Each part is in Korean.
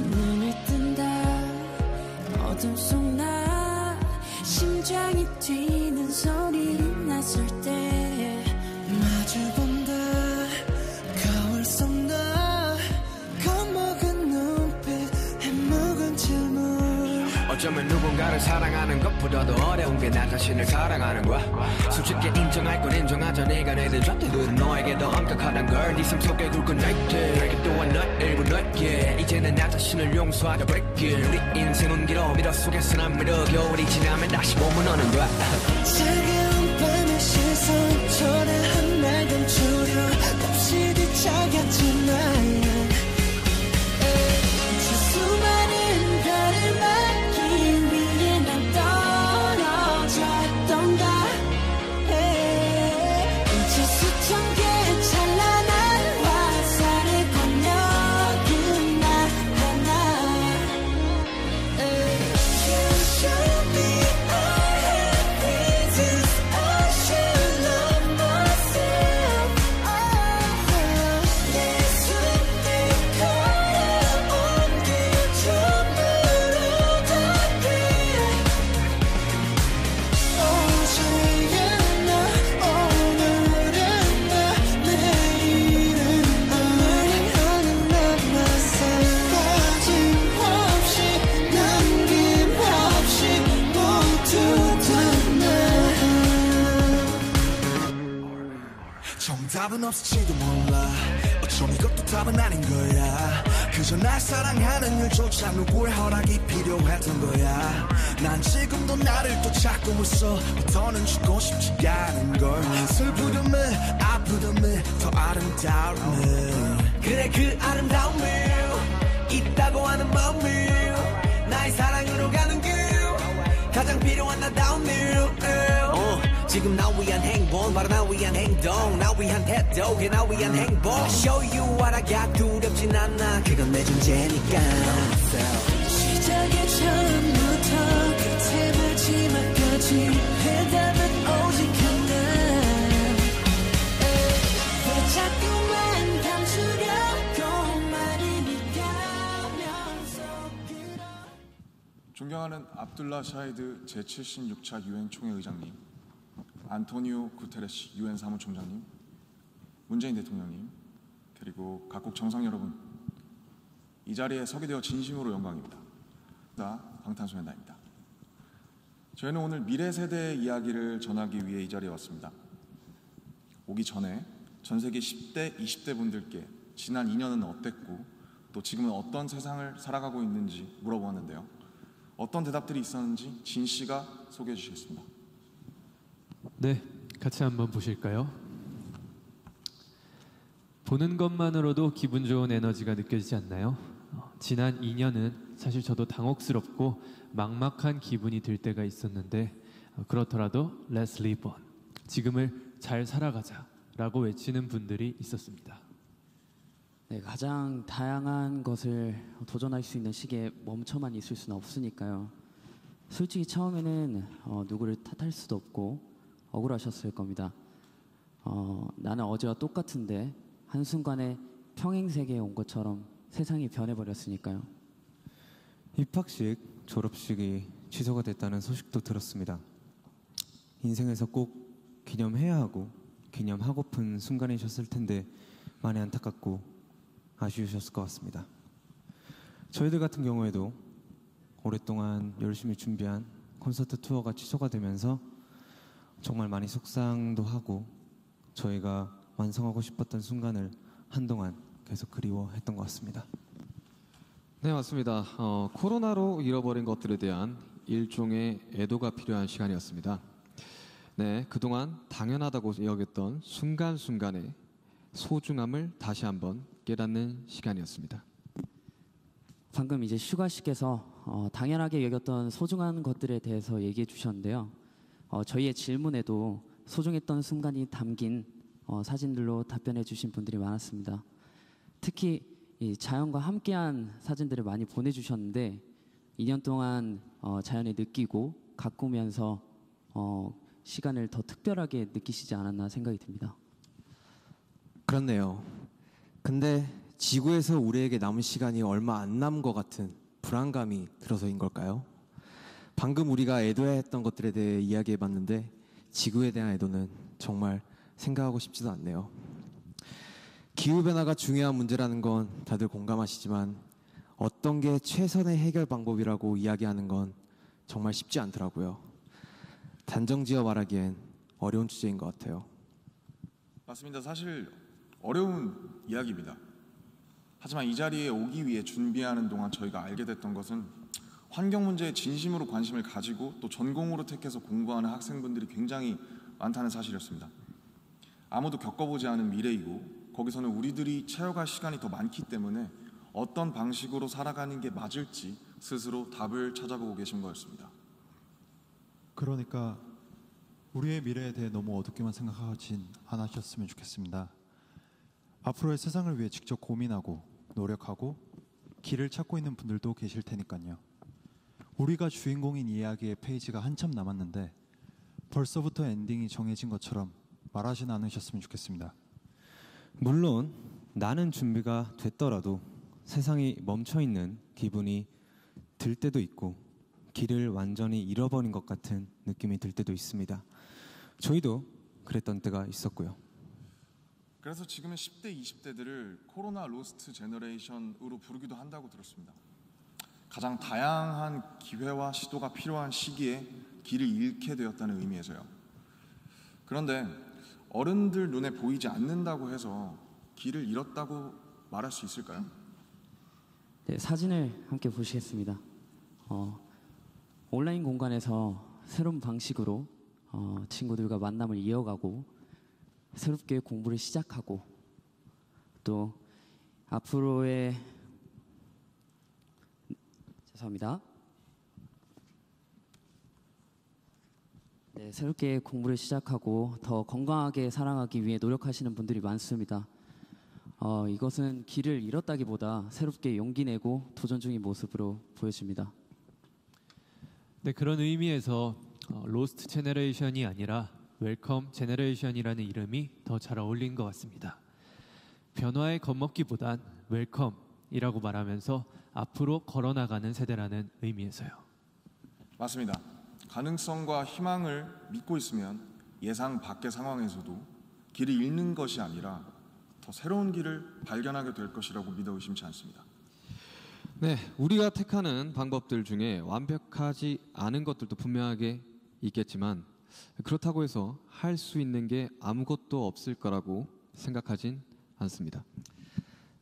눈을 뜬다 어둠 속 나 심장이 뛰는 소리 났을 때 마주본다 거울 속 나 겁먹은 눈빛 해묵은 질문 어쩌면 누군가를 사랑하는 것보다도 어려운 게 나 자신을 사랑하는 거야. 솔직히 인정할 건 인정하자. 내가 내든 좌태들은 너에게 더 엄격하단 걸. 네 삶 속에 굵은 나이트 내게 또한 너 일부 너에게 이제는 나 자신을 용서하자. break 우리 인생은 길어 미러 속에서 난 미러 겨울이 지나면 다시 봄은 오는 거야. 차가운 밤의 시선 초라한 날 감추려 없이 뒤척였지 나야 저 수많은 별을 막기 위해 난 떨어졌던가 저 수천 개의 찬란한 화살에 건너긴 나 하나 You show me I have reasons I should love myself 내 손에 걸어온 길 전부로 닿게 어제의 나 오늘의 나 내일은 하는 나 빠짐없이 남김없이 모두 다나 정답은 없을지도 몰라. 어쩜 이것도 답은 아닌 거야. 그저 날 사랑하는 일조차 누구의 허락이 필요했던 거야. 난 지금도 나를 또 찾고 있어. 더는 죽고 싶지 않은 걸. 슬프렴에 아프렴에 더 아름다움에 그래 그 아름다움이 있다고 하는 마음이 나의 사랑으로 가는 길 가장 필요한 나다운 일 지금 나 위한 행복 바로 나 위한 행동 나 위한 태도 그게 나 위한 행복 Show you what I got 두렵진 않아 그건 내 존재니까 시작의 처음부터 끝의 마지막까지 해답은 오직 하나 왜 자꾸만 감추려고 말이 가면서 존경하는 압둘라 샤히드 제76차 유엔 총회 의장님, 안토니오 구테레시 유엔 사무총장님, 문재인 대통령님, 그리고 각국 정상 여러분, 이 자리에 서게 되어 진심으로 영광입니다. 방탄소년단입니다. 저희는 오늘 미래 세대의 이야기를 전하기 위해 이 자리에 왔습니다. 오기 전에 전 세계 10대, 20대 분들께 지난 2년은 어땠고 또 지금은 어떤 세상을 살아가고 있는지 물어보았는데요. 어떤 대답들이 있었는지 진 씨가 소개해 주시겠습니다. 네, 같이 한번 보실까요? 보는 것만으로도 기분 좋은 에너지가 느껴지지 않나요? 지난 2년은 사실 저도 당혹스럽고 막막한 기분이 들 때가 있었는데 그렇더라도 Let's live on, 지금을 잘 살아가자 라고 외치는 분들이 있었습니다. 네, 가장 다양한 것을 도전할 수 있는 시기에 멈춰만 있을 수는 없으니까요. 솔직히 처음에는 누구를 탓할 수도 없고 억울하셨을 겁니다. 나는 어제와 똑같은데 한순간에 평행세계에 온 것처럼 세상이 변해버렸으니까요. 입학식, 졸업식이 취소가 됐다는 소식도 들었습니다. 인생에서 꼭 기념해야 하고 기념하고픈 순간이셨을 텐데 많이 안타깝고 아쉬우셨을 것 같습니다. 저희들 같은 경우에도 오랫동안 열심히 준비한 콘서트 투어가 취소가 되면서 정말 많이 속상도 하고 저희가 완성하고 싶었던 순간을 한동안 계속 그리워했던 것 같습니다. 네, 맞습니다. 코로나로 잃어버린 것들에 대한 일종의 애도가 필요한 시간이었습니다. 네, 그동안 당연하다고 여겼던 순간순간의 소중함을 다시 한번 깨닫는 시간이었습니다. 방금 이제 슈가 씨께서 당연하게 여겼던 소중한 것들에 대해서 얘기해 주셨는데요. 저희의 질문에도 소중했던 순간이 담긴 사진들로 답변해 주신 분들이 많았습니다. 특히 이 자연과 함께한 사진들을 많이 보내주셨는데 2년 동안 자연을 느끼고 가꾸면서 시간을 더 특별하게 느끼시지 않았나 생각이 듭니다. 그렇네요. 근데 지구에서 우리에게 남은 시간이 얼마 안 남은 것 같은 불안감이 들어서인 걸까요? 방금 우리가 애도해야 했던 것들에 대해 이야기해봤는데 지구에 대한 애도는 정말 생각하고 싶지도 않네요. 기후변화가 중요한 문제라는 건 다들 공감하시지만 어떤 게 최선의 해결 방법이라고 이야기하는 건 정말 쉽지 않더라고요. 단정지어 말하기엔 어려운 주제인 것 같아요. 맞습니다. 사실 어려운 이야기입니다. 하지만 이 자리에 오기 위해 준비하는 동안 저희가 알게 됐던 것은 환경 문제에 진심으로 관심을 가지고 또 전공으로 택해서 공부하는 학생분들이 굉장히 많다는 사실이었습니다. 아무도 겪어보지 않은 미래이고 거기서는 우리들이 채워갈 시간이 더 많기 때문에 어떤 방식으로 살아가는 게 맞을지 스스로 답을 찾아보고 계신 거였습니다. 그러니까 우리의 미래에 대해 너무 어둡게만 생각하진 않으셨으면 좋겠습니다. 앞으로의 세상을 위해 직접 고민하고 노력하고 길을 찾고 있는 분들도 계실 테니까요. 우리가 주인공인 이야기의 페이지가 한참 남았는데 벌써부터 엔딩이 정해진 것처럼 말하진 않으셨으면 좋겠습니다. 물론 나는 준비가 됐더라도 세상이 멈춰있는 기분이 들 때도 있고 길을 완전히 잃어버린 것 같은 느낌이 들 때도 있습니다. 저희도 그랬던 때가 있었고요. 그래서 지금은 10대, 20대들을 코로나 로스트 제너레이션으로 부르기도 한다고 들었습니다. 가장 다양한 기회와 시도가 필요한 시기에 길을 잃게 되었다는 의미에서요. 그런데 어른들 눈에 보이지 않는다고 해서 길을 잃었다고 말할 수 있을까요? 네, 사진을 함께 보시겠습니다. 온라인 공간에서 새로운 방식으로 친구들과 만남을 이어가고 새롭게 공부를 시작하고 또 앞으로의 죄송합니다. 네, 새롭게 공부를 시작하고 더 건강하게 살아가기 위해 노력하시는 분들이 많습니다. 이것은 길을 잃었다기보다 새롭게 용기 내고 도전 중인 모습으로 보여집니다. 네, 그런 의미에서 로스트 제너레이션이 아니라 웰컴 제너레이션이라는 이름이 더 잘 어울린 것 같습니다. 변화에 겁먹기보단 웰컴이라고 말하면서 앞으로 걸어나가는 세대라는 의미에서요. 맞습니다. 가능성과 희망을 믿고 있으면 예상 밖의 상황에서도 길을 잃는 것이 아니라 더 새로운 길을 발견하게 될 것이라고 믿어 의심치 않습니다. 네, 우리가 택하는 방법들 중에 완벽하지 않은 것들도 분명하게 있겠지만 그렇다고 해서 할 수 있는 게 아무것도 없을 거라고 생각하진 않습니다.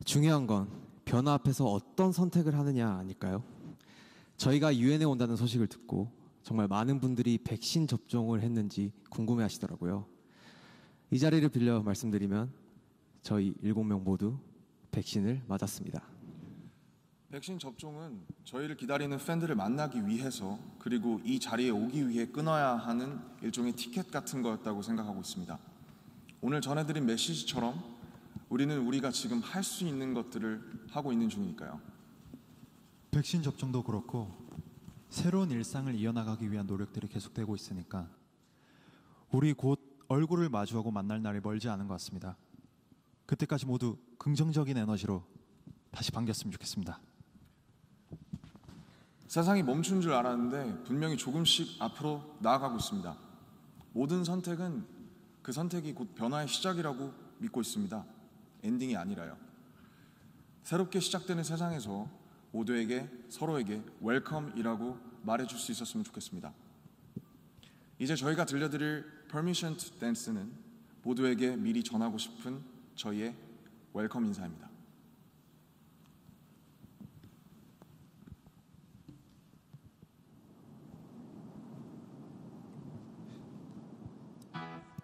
중요한 건 변화 앞에서 어떤 선택을 하느냐 아닐까요? 저희가 유엔에 온다는 소식을 듣고 정말 많은 분들이 백신 접종을 했는지 궁금해 하시더라고요. 이 자리를 빌려 말씀드리면 저희 7명 모두 백신을 맞았습니다. 백신 접종은 저희를 기다리는 팬들을 만나기 위해서 그리고 이 자리에 오기 위해 끊어야 하는 일종의 티켓 같은 거였다고 생각하고 있습니다. 오늘 전해드린 메시지처럼 우리는 우리가 지금 할 수 있는 것들을 하고 있는 중이니까요. 백신 접종도 그렇고 새로운 일상을 이어나가기 위한 노력들이 계속되고 있으니까 우리 곧 얼굴을 마주하고 만날 날이 멀지 않은 것 같습니다. 그때까지 모두 긍정적인 에너지로 다시 반겼으면 좋겠습니다. 세상이 멈춘 줄 알았는데 분명히 조금씩 앞으로 나아가고 있습니다. 모든 선택은 그 선택이 곧 변화의 시작이라고 믿고 있습니다. 엔딩이 아니라요. 새롭게 시작되는 세상에서 모두에게 서로에게 웰컴이라고 말해줄 수 있었으면 좋겠습니다. 이제 저희가 들려드릴 Permission to Dance는 모두에게 미리 전하고 싶은 저희의 웰컴 인사입니다.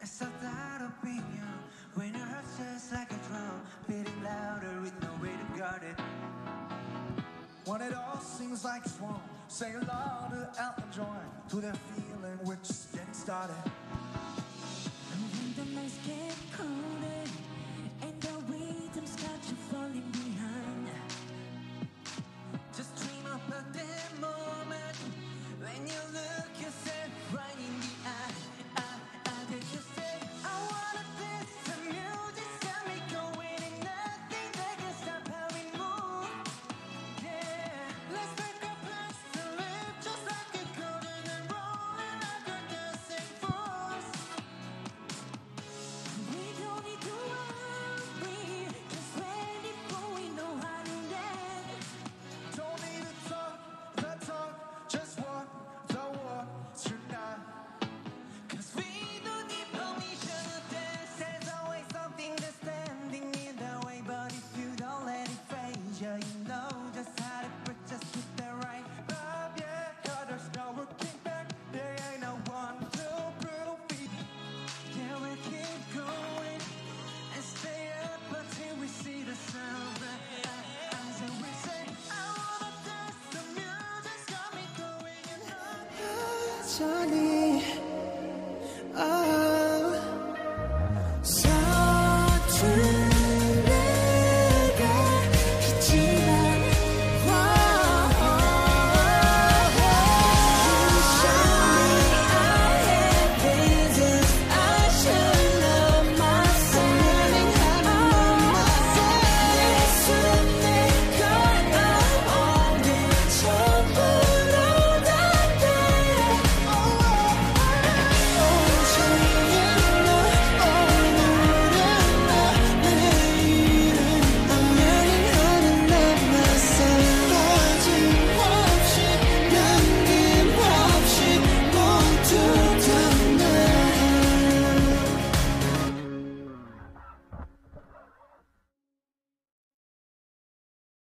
It's a that opinion when your heart just like a drum, beating louder with no way to guard it. When it all seems like it's wrong, say aloud to Elton John, to that feeling we're just getting started. And when the nights get colder and the rhythms got you falling behind, just dream of that moment when you look yourself right in the eye. Did you say I wanna dance the music, got me going and nothing that can stop 천천히